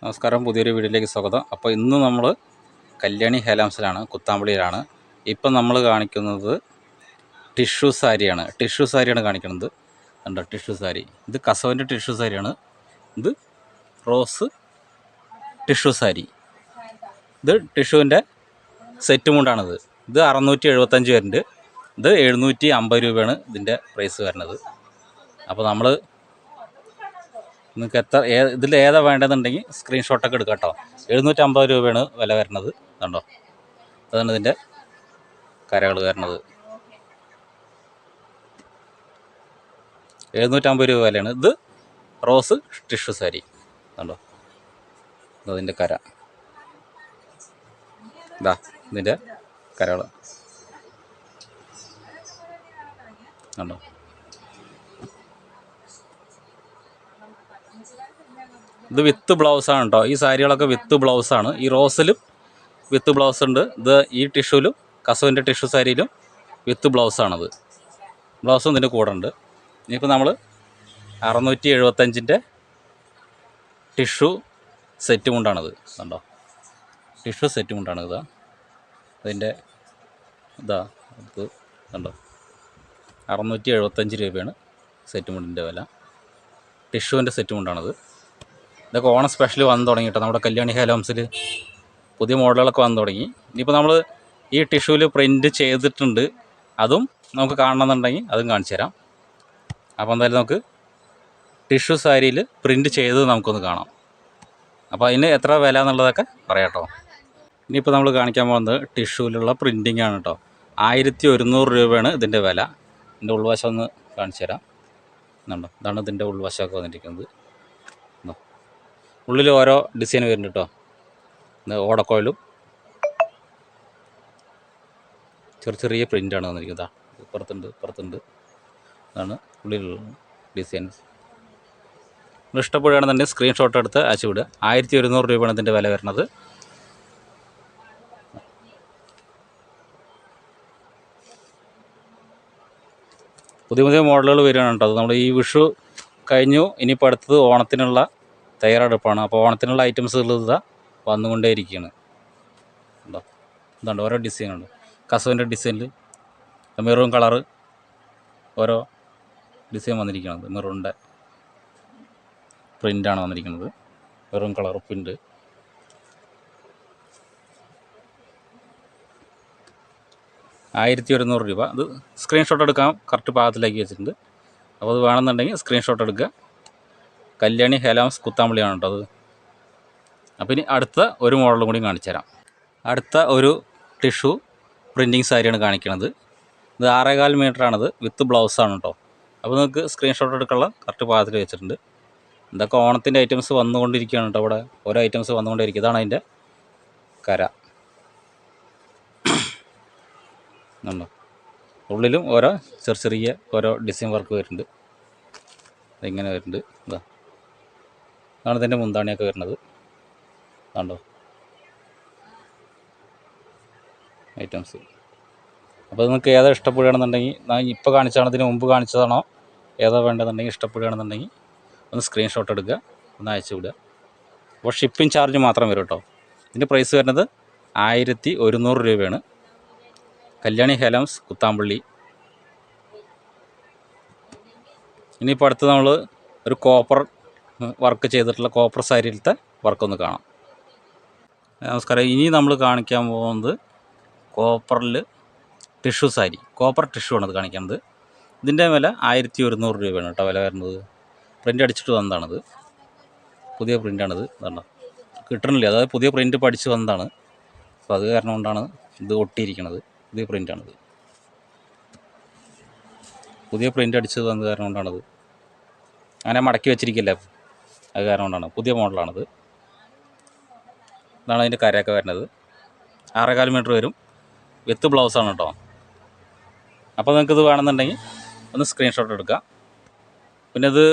നമസ്കാരം, പുതിയൊരു വീഡിയോയിലേക്ക് സ്വാഗതം. അപ്പോൾ ഇന്ന് നമ്മൾ കല്യാണി ഹേലാംസിലാണ്, കുത്താമ്പള്ളിയിലാണ്. ഇപ്പം നമ്മൾ കാണിക്കുന്നത് ടിഷ്യൂ സാരിയാണ് കാണിക്കുന്നത്. കണ്ടോ, ടിഷ്യൂ സാരി. ഇത് കസവിൻ്റെ ടിഷ്യൂ സാരിയാണ്. ഇത് റോസ് ടിഷ്യൂ സാരി. ഇത് ടിഷ്യൂവിൻ്റെ സെറ്റ് മുണ്ടാണിത്. ഇത് 675 വരുന്നുണ്ട്. ഇത് 750 രൂപയാണ് ഇതിൻ്റെ പ്രൈസ് വരുന്നത്. അപ്പോൾ നമ്മൾ നിങ്ങൾക്ക് ഇതിൽ ഏതാ വേണ്ടതെന്നുണ്ടെങ്കിൽ സ്ക്രീൻഷോട്ടൊക്കെ എടുക്കാം കേട്ടോ. 750 രൂപയാണ് വില വരുന്നത്. കണ്ടോ, അതാണ് ഇതിൻ്റെ കരകൾ വരുന്നത്. 750 രൂപ വിലയാണ്. ഇത് റോസ് ടിഷ്യൂ സാരി. കണ്ടോ, അതിൻ്റെ കര. ഇതാ ഇതിൻ്റെ കരകൾ കണ്ടോ. ഇത് വിത്ത് ബ്ലൗസാണ് കേട്ടോ. ഈ സാരികളൊക്കെ വിത്ത് ബ്ലൗസാണ്. ഈ റോസിലും വിത്ത് ബ്ലൗസ് ഉണ്ട്. ഇത് ഈ ടിഷ്യൂലും കസവിൻ്റെ ടിഷ്യൂ സാരിയിലും വിത്ത് ബ്ലൗസാണത്. ബ്ലൗസും ഇതിൻ്റെ കൂടെ ഉണ്ട്. ഇനിയിപ്പോൾ നമ്മൾ 675-ൻ്റെ ടിഷ്യൂ സെറ്റ് മുണ്ടാണിത്. കണ്ടോ, ടിഷ്യൂ സെറ്റ് മുണ്ടാണ്. ഇതാ അതിൻ്റെ ഇത് കണ്ടോ, 675 രൂപയാണ് സെറ്റ് മുണ്ടിൻ്റെ വില. ടിഷ്യൂവിൻ്റെ സെറ്റ് മുണ്ടാണിത്. ഇതൊക്കെ ഓണം സ്പെഷ്യൽ വന്നു തുടങ്ങി കേട്ടോ. നമ്മുടെ കല്യാണി ഹേലാംസിൽ പുതിയ മോഡലുകളൊക്കെ വന്നു തുടങ്ങി. ഇനിയിപ്പോൾ നമ്മൾ ഈ ടിഷ്യൂവിൽ പ്രിൻറ്റ് ചെയ്തിട്ടുണ്ട്. അതും നമുക്ക് കാണണമെന്നുണ്ടെങ്കിൽ അതും കാണിച്ചു തരാം. അപ്പോൾ എന്തായാലും നമുക്ക് ടിഷ്യൂ സാരിയിൽ പ്രിൻറ്റ് ചെയ്തത് നമുക്കൊന്ന് കാണാം. അപ്പോൾ അതിന് എത്ര വില എന്നുള്ളതൊക്കെ പറയാം കേട്ടോ. ഇനിയിപ്പോൾ നമ്മൾ കാണിക്കാൻ പോകുന്നത് ടിഷ്യൂവിലുള്ള പ്രിൻറ്റിംഗ് ആണ് കേട്ടോ. 1100 രൂപയാണ് ഇതിൻ്റെ വില. ഇതിൻ്റെ ഉൾവശം ഒന്ന് കാണിച്ചു തരാം. എന്നുണ്ടോ, ഇതാണ് ഇതിൻ്റെ ഉൾവശമൊക്കെ വന്നിരിക്കുന്നത്. ഉള്ളിൽ ഓരോ ഡിസൈൻ വരുന്നുണ്ട് കേട്ടോ. ഓടക്കോയിലും ചെറിയ പ്രിൻ്റാണ് വന്നിരിക്കുന്നത്. ഇപ്പുറത്തുണ്ട്. അതാണ് ഉള്ളിലുള്ള ഡിസൈൻസ്. നിങ്ങൾ ഇഷ്ടപ്പെടുകയാണെന്നുണ്ടെങ്കിൽ സ്ക്രീൻഷോട്ട് എടുത്ത് അയച്ചു വിടുക. 1100 രൂപയാണ് ഇതിൻ്റെ വില വരുന്നത്. പുതിയ മോഡലുകൾ വരികയാണ് കേട്ടോ. അത് നമ്മൾ ഈ വിഷു കഴിഞ്ഞു. ഇനിയിപ്പോൾ അടുത്തത് ഓണത്തിനുള്ള തയ്യാറെടുപ്പാണ്. അപ്പോൾ ഓണത്തിനുള്ള ഐറ്റംസുകൾ ഇതാ വന്നുകൊണ്ടേ ഇരിക്കുകയാണ്. ഉണ്ടോ, ഇതുണ്ട് ഓരോ ഡിസൈനുണ്ട്. കസവിൻ്റെ ഡിസൈനിൽ മെറൂൺ കളറ് ഓരോ ഡിസൈൻ വന്നിരിക്കുന്നത്. മെറൂണിൻ്റെ പ്രിൻ്റാണ് വന്നിരിക്കുന്നത്. Maroon colour print. രൂപ. അത് സ്ക്രീൻഷോട്ട് എടുക്കാം. കറക്റ്റ് പാകത്തിലാക്കി വെച്ചിട്ടുണ്ട്. അപ്പോൾ അത് വേണമെന്നുണ്ടെങ്കിൽ സ്ക്രീൻഷോട്ട് എടുക്കുക. കല്യാണി ഹേലാംസ് കുത്താമ്പള്ളിയാണ് കേട്ടോ അത്. അപ്പോൾ ഇനി അടുത്ത ഒരു മോഡലും കൂടി കാണിച്ചു തരാം. അടുത്ത ഒരു ടിഷ്യൂ പ്രിൻറ്റിങ് സാരിയാണ് കാണിക്കുന്നത്. ഇത് 6.25 മീറ്ററാണത്. വിത്ത് ബ്ലൗസാണ് കേട്ടോ. അപ്പോൾ നിങ്ങൾക്ക് സ്ക്രീൻഷോട്ട് എടുക്കാനുള്ള കറക്റ്റ് പാകത്തിൽ വെച്ചിട്ടുണ്ട്. ഇതൊക്കെ ഓണത്തിൻ്റെ ഐറ്റംസ് വന്നുകൊണ്ടിരിക്കുകയാണ് കേട്ടോ. ഇവിടെ ഓരോ ഐറ്റംസ് വന്നുകൊണ്ടിരിക്കുക. ഇതാണ് അതിൻ്റെ കര. ഉണ്ടോ, ഉള്ളിലും ഓരോ ചെറിയ ഓരോ ഡിസൈൻ വർക്ക് വരുന്നുണ്ട്. ഇങ്ങനെ വരുന്നുണ്ട്. അതാണ് ഇതിൻ്റെ മുന്താണിയൊക്കെ വരുന്നത്. കണ്ടോ ഐറ്റംസ്. അപ്പോൾ നിങ്ങൾക്ക് ഏതാ ഇഷ്ടപ്പെടുകയാണെന്നുണ്ടെങ്കിൽ, ഞാൻ ഇപ്പോൾ കാണിച്ചതാണോ ഇതിന് മുമ്പ് കാണിച്ചതാണോ ഏതാ വേണ്ടതെന്നുണ്ടെങ്കിൽ ഇഷ്ടപ്പെടുകയാണെന്നുണ്ടെങ്കിൽ ഒന്ന് സ്ക്രീൻഷോട്ട് എടുക്കുക, ഒന്ന് അയച്ചു വിടുക. അപ്പോൾ ഷിപ്പിംഗ് ചാർജ് മാത്രം വരും കേട്ടോ. ഇതിൻ്റെ പ്രൈസ് വരുന്നത് 1100 രൂപയാണ്. കല്യാണി ഹേലാംസ് കുത്താമ്പള്ളി. ഇനിയിപ്പോൾ അടുത്ത് നമ്മൾ ഒരു കോപ്പർ വർക്ക് ചെയ്തിട്ടുള്ള കോപ്പർ സാരിയിലത്തെ വർക്കൊന്ന് കാണാം. നമസ്കാരം. ഇനി നമ്മൾ കാണിക്കാൻ പോകുന്നത് കോപ്പറിൽ ടിഷ്യൂ സാരി. കോപ്പർ ടിഷ്യൂ ആണ് ഇത് കാണിക്കുന്നത്. ഇതിൻ്റെ വില 1100 രൂപയാണ് കേട്ടോ വില വരുന്നത്. പ്രിൻ്റ് അടിച്ചിട്ട് വന്നതാണിത്. പുതിയ പ്രിൻ്റാണിത്. കണ്ടോ, കിട്ടണില്ല. അതായത് പുതിയ പ്രിൻ്റ് പഠിച്ച് വന്നതാണ്. അപ്പോൾ അത് കാരണം കൊണ്ടാണ് ഇത് ഒട്ടിയിരിക്കുന്നത്. പുതിയ പ്രിൻ്റാണിത്. പുതിയ പ്രിൻ്റ് അടിച്ചത് വന്നത് കാരണം കൊണ്ടാണത്. അങ്ങനെ മടക്കി വെച്ചിരിക്കില്ല, അത് കാരണം കൊണ്ടാണ്. പുതിയ മോഡലാണിത്. ഇതാണ് അതിൻ്റെ കരയൊക്കെ വരുന്നത്. 6.25 മീറ്റർ വരും. വിത്ത് ബ്ലൗസാണ് കേട്ടോ. അപ്പോൾ നിങ്ങൾക്കിത് വേണമെന്നുണ്ടെങ്കിൽ ഒന്ന് സ്ക്രീൻഷോട്ട് എടുക്കുക. പിന്നെ ഇത്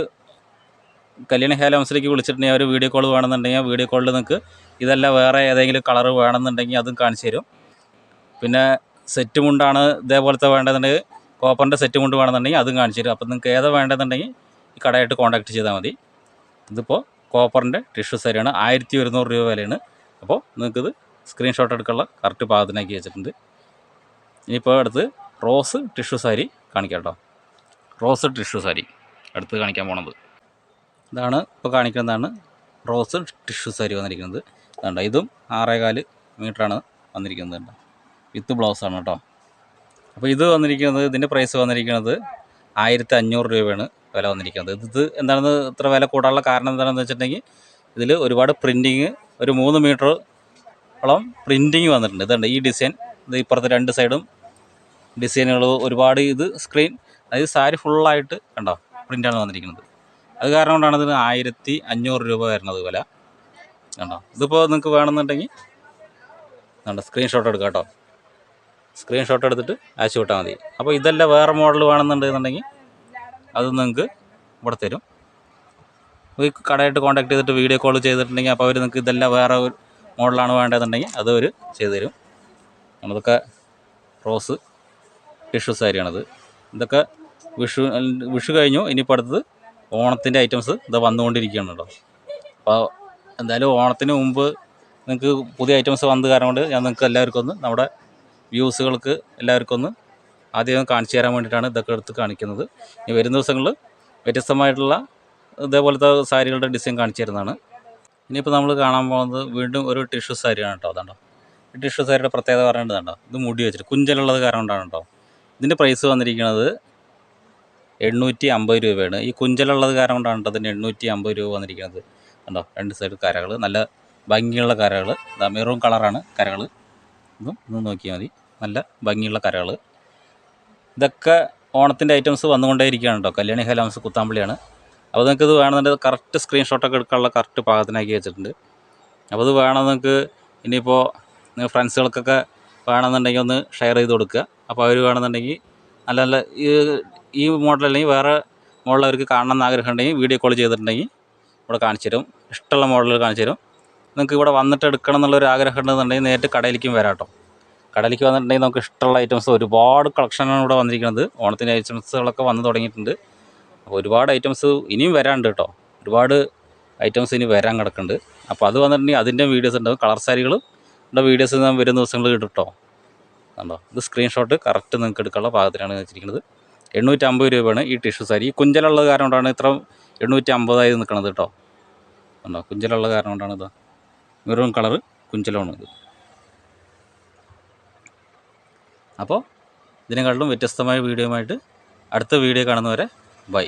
കല്യാണി ഹേലാംസിലേക്ക് വിളിച്ചിട്ടുണ്ടെങ്കിൽ അവർ വീഡിയോ കോൾ വേണമെന്നുണ്ടെങ്കിൽ ആ വീഡിയോ കോളിൽ നിങ്ങൾക്ക് ഇതല്ല വേറെ ഏതെങ്കിലും കളറ് വേണമെന്നുണ്ടെങ്കിൽ അതും കാണിച്ചു തരും. പിന്നെ സെറ്റ് മുണ്ടാണ് ഇതേപോലത്തെ വേണ്ടതെന്നുണ്ടെങ്കിൽ, കോപ്പറിൻ്റെ സെറ്റ് മുണ്ട് വേണമെന്നുണ്ടെങ്കിൽ അതും കാണിച്ചു തരും. അപ്പോൾ നിങ്ങൾക്ക് ഏതാ വേണ്ടതെന്നുണ്ടെങ്കിൽ ഈ കടയായിട്ട് കോൺടാക്റ്റ് ചെയ്താൽ മതി. ഇതിപ്പോൾ കോപ്പറിൻ്റെ ടിഷ്യൂ സാരിയാണ്. 1100 രൂപ വിലയാണ്. അപ്പോൾ നിങ്ങൾക്കിത് സ്ക്രീൻഷോട്ട് എടുക്കാനുള്ള കറക്റ്റ് പാകത്തിനാക്കി വെച്ചിട്ടുണ്ട്. ഇനിയിപ്പോൾ അടുത്ത് റോസ് ടിഷ്യൂ സാരി കാണിക്കാം കേട്ടോ. റോസ് ടിഷ്യൂ സാരി അടുത്ത് കാണിക്കാൻ പോണത് ഇതാണ്. ഇപ്പോൾ കാണിക്കുന്നതാണ് റോസ് ടിഷ്യൂ സാരി വന്നിരിക്കുന്നത്. അതുകൊണ്ട് ഇതും 6.25 മീറ്ററാണ് വന്നിരിക്കുന്നത്. വിത്ത് ബ്ലൗസാണ് കേട്ടോ. അപ്പോൾ ഇത് വന്നിരിക്കുന്നത്, ഇതിൻ്റെ പ്രൈസ് വന്നിരിക്കുന്നത് 1500 രൂപയാണ് വില വന്നിരിക്കുന്നത്. ഇത് എന്താണെന്ന് ഇത്ര വില കൂടാനുള്ള കാരണം എന്താണെന്ന് വെച്ചിട്ടുണ്ടെങ്കിൽ ഇതിൽ ഒരുപാട് പ്രിൻറ്റിങ്, ഒരു 3 മീറ്ററോളം പ്രിൻറ്റിങ് വന്നിട്ടുണ്ട്. ഇതുണ്ട് ഈ ഡിസൈൻ, ഇത് ഇപ്പുറത്തെ 2 സൈഡും ഡിസൈനുകൾ ഒരുപാട്. ഇത് സ്ക്രീൻ, അതായത് സാരി ഫുള്ളായിട്ട് കണ്ടോ പ്രിൻ്റാണ് വന്നിരിക്കുന്നത്. അത് കാരണം കൊണ്ടാണ് ഇതിന് 1500 രൂപ വരുന്നത് വില കണ്ടോ. ഇതിപ്പോൾ നിങ്ങൾക്ക് വേണമെന്നുണ്ടെങ്കിൽ കണ്ടോ സ്ക്രീൻഷോട്ട് എടുക്കാം കേട്ടോ. സ്ക്രീൻഷോട്ട് എടുത്തിട്ട് അയച്ചു വിട്ടാൽ മതി. അപ്പോൾ ഇതല്ല വേറെ മോഡൽ വേണമെന്നുണ്ടെന്നുണ്ടെങ്കിൽ അത് നിങ്ങൾക്ക് ഇവിടെ തരും. ഈ കടയായിട്ട് കോൺടാക്ട് ചെയ്തിട്ട് വീഡിയോ കോൾ ചെയ്തിട്ടുണ്ടെങ്കിൽ അപ്പോൾ അവർ നിങ്ങൾക്ക് ഇതെല്ലാം വേറെ ഒരു മോഡലാണ് വേണ്ടതെന്നുണ്ടെങ്കിൽ അത് അവർ ചെയ്തു തരും. അതൊക്കെ റോസ് ടിഷ്യൂ സാരിയാണിത്. ഇതൊക്കെ വിഷു കഴിഞ്ഞു. ഇനിയിപ്പോൾ അടുത്തത് ഓണത്തിൻ്റെ ഐറ്റംസ് ഇത് വന്നുകൊണ്ടിരിക്കുകയാണ് കേട്ടോ. അപ്പോൾ എന്തായാലും ഓണത്തിന് മുമ്പ് നിങ്ങൾക്ക് പുതിയ ഐറ്റംസ് വന്നത് കാരണം കൊണ്ട് ഞാൻ നിങ്ങൾക്ക് എല്ലാവർക്കും ഒന്ന്, നമ്മുടെ വ്യൂസുകൾക്ക് എല്ലാവർക്കും ഒന്ന് ആദ്യം കാണിച്ചു തരാൻ വേണ്ടിയിട്ടാണ് ഇതൊക്കെ എടുത്ത് കാണിക്കുന്നത്. ഈ വരുന്ന ദിവസങ്ങളിൽ വ്യത്യസ്തമായിട്ടുള്ള ഇതേപോലത്തെ സാരികളുടെ ഡിസൈൻ കാണിച്ചു തരുന്നതാണ്. ഇനിയിപ്പോൾ നമ്മൾ കാണാൻ പോകുന്നത് വീണ്ടും ഒരു ടിഷ്യൂ സാരിയാണ് കേട്ടോ. അതുണ്ടോ ഈ ടിഷ്യൂ സാരിയുടെ പ്രത്യേകത പറയേണ്ടത് കണ്ടോ, ഇത് മുടി വെച്ചിട്ട് കുഞ്ചലുള്ളത് കാരണം കൊണ്ടാണ് കേട്ടോ. ഇതിൻ്റെ പ്രൈസ് വന്നിരിക്കുന്നത് 850 രൂപയാണ്. ഈ കുഞ്ചലുള്ളത് കാരണം കൊണ്ടാണ് കേട്ടോ അതിന് 850 രൂപ വന്നിരിക്കുന്നത്. കണ്ടോ 2 സൈഡ് കരകൾ, നല്ല ഭംഗിയുള്ള കരകൾ. ഇതാ മെറൂൺ കളറാണ് കരകൾ. ഇതും നോക്കിയാൽ മതി, നല്ല ഭംഗിയുള്ള കരകൾ. ഇതൊക്കെ ഓണത്തിൻ്റെ ഐറ്റംസ് വന്നുകൊണ്ടേയിരിക്കുകയാണ് കേട്ടോ. കല്യാണി ഹൈലാംസ് കുത്താമ്പള്ളിയാണ്. അപ്പോൾ നിങ്ങൾക്ക് ഇത് വേണമെന്നുണ്ടെങ്കിൽ കറക്റ്റ് സ്ക്രീൻഷോട്ടൊക്കെ എടുക്കാനുള്ള കറക്റ്റ് പാകത്തിനാക്കി വെച്ചിട്ടുണ്ട്. അപ്പോൾ ഇത് വേണം നിങ്ങൾക്ക്. ഇനിയിപ്പോൾ നിങ്ങൾ ഫ്രണ്ട്സുകൾക്കൊക്കെ വേണമെന്നുണ്ടെങ്കിൽ ഒന്ന് ഷെയർ ചെയ്ത് കൊടുക്കുക. അപ്പോൾ അവർ വേണമെന്നുണ്ടെങ്കിൽ നല്ല നല്ല ഈ മോഡൽ അല്ലെങ്കിൽ വേറെ മോഡൽ അവർക്ക് കാണണമെന്ന് ആഗ്രഹം ഉണ്ടെങ്കിൽ വീഡിയോ കോൾ ചെയ്തിട്ടുണ്ടെങ്കിൽ ഇവിടെ കാണിച്ചു തരും. ഇഷ്ടമുള്ള മോഡൽ കാണിച്ചു തരും. നിങ്ങൾക്ക് ഇവിടെ വന്നിട്ട് എടുക്കണം എന്നുള്ളൊരു ആഗ്രഹം ഉണ്ടെന്നുണ്ടെങ്കിൽ നേരിട്ട് കടയിലേക്കും വരാം കേട്ടോ. കടയിലേക്ക് വന്നിട്ടുണ്ടെങ്കിൽ നമുക്ക് ഇഷ്ടമുള്ള ഐറ്റംസ് ഒരുപാട് കളക്ഷനാണ് ഇവിടെ വന്നിരിക്കുന്നത്. ഓണത്തിൻ്റെ ഐറ്റംസുകളൊക്കെ വന്ന് തുടങ്ങിയിട്ടുണ്ട്. അപ്പോൾ ഒരുപാട് ഐറ്റംസ് ഇനിയും വരാനുണ്ട് കേട്ടോ. ഒരുപാട് ഐറ്റംസ് ഇനി വരാൻ കിടക്കുന്നുണ്ട്. അപ്പോൾ അത് വന്നിട്ടുണ്ടെങ്കിൽ അതിൻ്റെ വീഡിയോസ് ഉണ്ടാവും. കളർ സാരികളും വീഡിയോസ് ഞാൻ വരുന്ന ദിവസങ്ങളിൽ ഇടും കേട്ടോ. കണ്ടോ ഇത് സ്ക്രീൻഷോട്ട് കറക്റ്റ് നിങ്ങൾക്ക് എടുക്കാനുള്ള പാകത്തിലാണ് വെച്ചിരിക്കുന്നത്. 850 രൂപയാണ് ഈ ടിഷ്യൂ സാരി. ഈ കുഞ്ചലുള്ളത് കാരണം കൊണ്ടാണ് ഇത്ര 850 നിൽക്കുന്നത് കേട്ടോ. കണ്ടോ കുഞ്ചലുള്ള കാരണം കൊണ്ടാണ് ഇത് മെറൂൺ കളറ് കുഞ്ചലാണ് ഇത്. അപ്പോൾ ഇതിനെക്കാട്ടിലും വ്യത്യസ്തമായ വീഡിയോയുമായിട്ട് അടുത്ത വീഡിയോ കാണുന്നവരെ ബൈ.